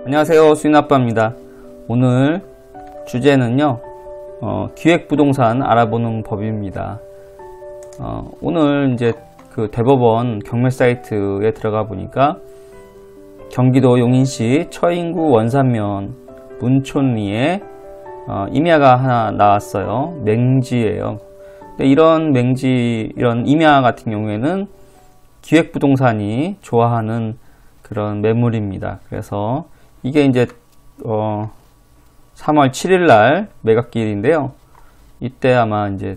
안녕하세요, 수인아빠입니다. 오늘 주제는요, 기획부동산 알아보는 법입니다. 오늘 이제 그 대법원 경매 사이트에 들어가 보니까 경기도 용인시 처인구 원산면 문촌리에 임야가 하나 나왔어요. 맹지예요. 근데 이런 맹지, 이런 임야 같은 경우에는 기획부동산이 좋아하는 그런 매물입니다. 그래서 이게 이제 3월 7일 날 매각기일인데요. 이때 아마 이제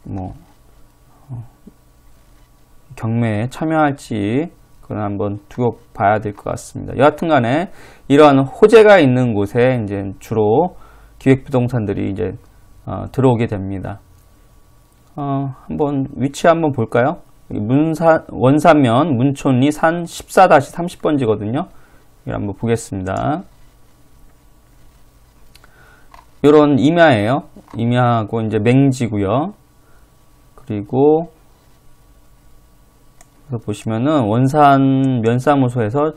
뭐 경매에 참여할지 그건 한번 두고 봐야 될 것 같습니다. 여하튼간에 이러한 호재가 있는 곳에 이제 주로 기획부동산들이 이제 들어오게 됩니다. 한번 위치 한번 볼까요? 원산면 문촌리 산 14-30번지거든요. 이걸 한번 보겠습니다. 요런 임야예요. 임야하고 이제 맹지고요. 그리고 보시면은 원산 면사무소에서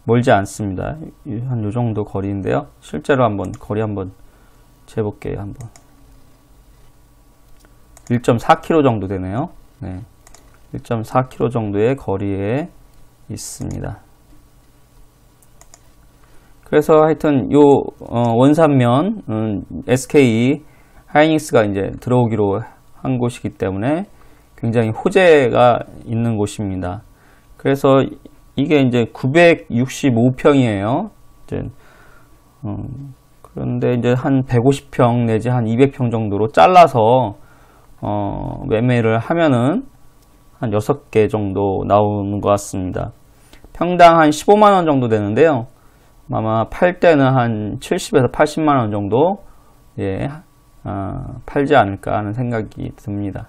멀지 않습니다. 한 요 정도 거리인데요. 실제로 한번 거리 한번 재볼게요. 한번 1.4km 정도 되네요. 네. 1.4km 정도의 거리에 있습니다. 그래서 하여튼 요 원산면 SK 하이닉스가 이제 들어오기로 한 곳이기 때문에 굉장히 호재가 있는 곳입니다. 그래서 이게 이제 965평이에요. 이제 그런데 이제 한 150평 내지 한 200평 정도로 잘라서 매매를 하면은 한 6개 정도 나오는 것 같습니다. 평당 한 15만원 정도 되는데요. 아마 팔 때는 한 70에서 80만원 정도 팔지 않을까 하는 생각이 듭니다.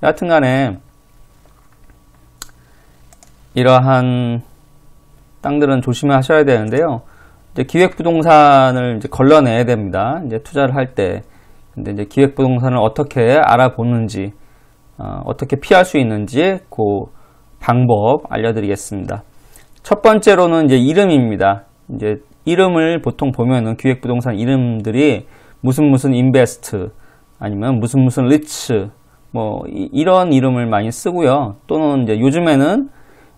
여하튼 간에 이러한 땅들은 조심하셔야 되는데요. 이제 기획부동산을 이제 걸러내야 됩니다. 이제 투자를 할 때. 근데 이제 기획부동산을 어떻게 알아보는지, 어떻게 피할 수 있는지 그 방법 알려드리겠습니다. 첫 번째로는 이제 이름입니다. 이제 이름을 보통 보면은 기획부동산 이름들이 무슨 인베스트 아니면 무슨 리츠 뭐 이런 이름을 많이 쓰고요. 또는 이제 요즘에는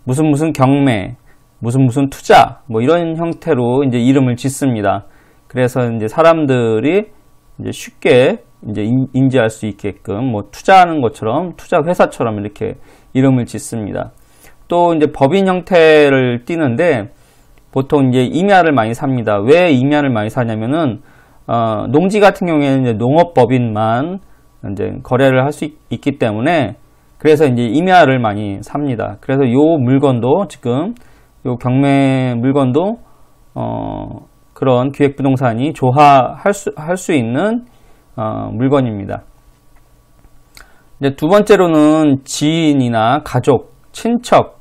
무슨 경매, 무슨 투자 뭐 이런 형태로 이제 이름을 짓습니다. 그래서 이제 사람들이 이제 쉽게 이제 인지할 수 있게끔 뭐 투자하는 것처럼 투자 회사처럼 이렇게 이름을 짓습니다. 또 이제 법인 형태를 띠는데 보통 이제 임야를 많이 삽니다. 왜 임야를 많이 사냐면은 농지 같은 경우에는 이제 농업법인만 이제 거래를 할 수 있기 때문에 그래서 이제 임야를 많이 삽니다. 그래서 요 물건도 지금 요 경매 물건도 그런 기획부동산이 할 수 있는 물건입니다. 이제 두 번째로는 지인이나 가족, 친척,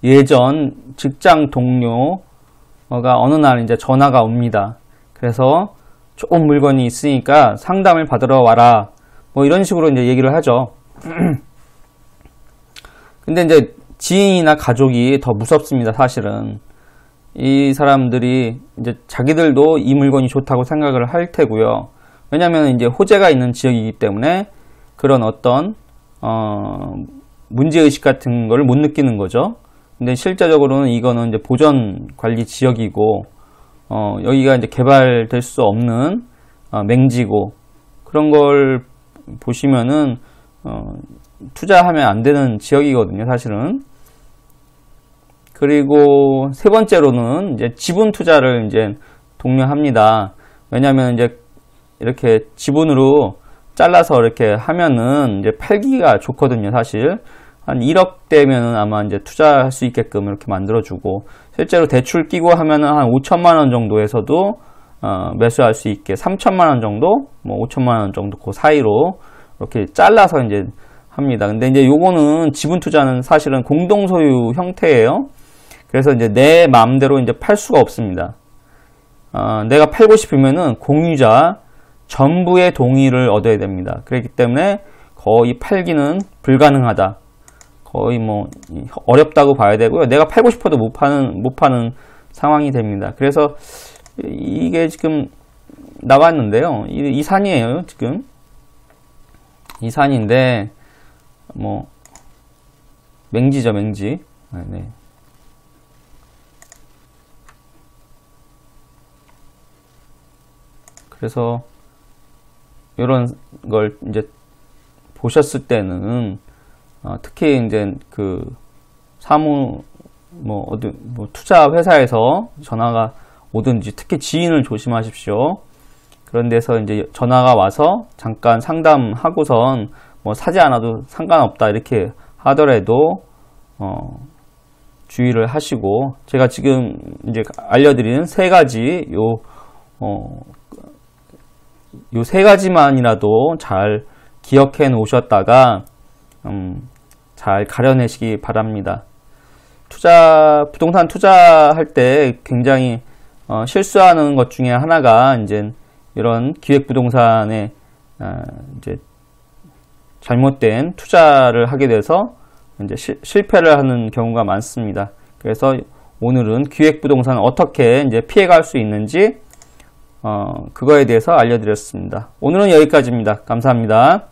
예전 직장 동료가 어느 날 이제 전화가 옵니다. 그래서 좋은 물건이 있으니까 상담을 받으러 와라. 뭐 이런 식으로 이제 얘기를 하죠. 근데 이제 지인이나 가족이 더 무섭습니다, 사실은. 이 사람들이 이제 자기들도 이 물건이 좋다고 생각을 할 테고요. 왜냐하면 이제 호재가 있는 지역이기 때문에 그런 어떤 문제의식 같은 걸 못 느끼는 거죠. 근데 실제적으로는 이거는 이제 보전 관리 지역이고 여기가 이제 개발될 수 없는 맹지고 그런 걸 보시면은 투자하면 안 되는 지역이거든요, 사실은. 그리고 세 번째로는 이제 지분 투자를 이제 독려합니다. 왜냐하면 이제 이렇게 지분으로 잘라서 이렇게 하면은 이제 팔기가 좋거든요, 사실. 한 1억 대면은 아마 이제 투자할 수 있게끔 이렇게 만들어주고, 실제로 대출 끼고 하면은 한 5천만원 정도에서도 매수할 수 있게 3천만원 정도, 뭐 5천만원 정도 그 사이로 이렇게 잘라서 이제 합니다. 근데 이제 요거는 지분 투자는 사실은 공동소유 형태예요. 그래서 이제 내 마음대로 이제 팔 수가 없습니다. 내가 팔고 싶으면은 공유자 전부의 동의를 얻어야 됩니다. 그렇기 때문에 거의 팔기는 불가능하다. 거의 뭐 어렵다고 봐야 되고요. 내가 팔고 싶어도 못 파는 상황이 됩니다. 그래서 이게 지금 나왔는데요. 이 산이에요, 지금. 이 산인데, 뭐, 맹지죠, 맹지. 네. 그래서, 이런 걸 이제 보셨을 때는, 특히 이제 그 투자 회사에서 전화가 오든지 특히 지인을 조심하십시오. 그런 데서 이제 전화가 와서 잠깐 상담하고선 뭐 사지 않아도 상관없다 이렇게 하더라도 주의를 하시고, 제가 지금 이제 알려드리는 세 가지 요 세 가지만이라도 잘 기억해 놓으셨다가 잘 가려내시기 바랍니다. 부동산 투자할 때 굉장히 실수하는 것 중에 하나가 이제 이런 기획부동산에 이제 잘못된 투자를 하게 돼서 이제 실패를 하는 경우가 많습니다. 그래서 오늘은 기획부동산을 어떻게 이제 피해갈 수 있는지 그거에 대해서 알려드렸습니다. 오늘은 여기까지입니다. 감사합니다.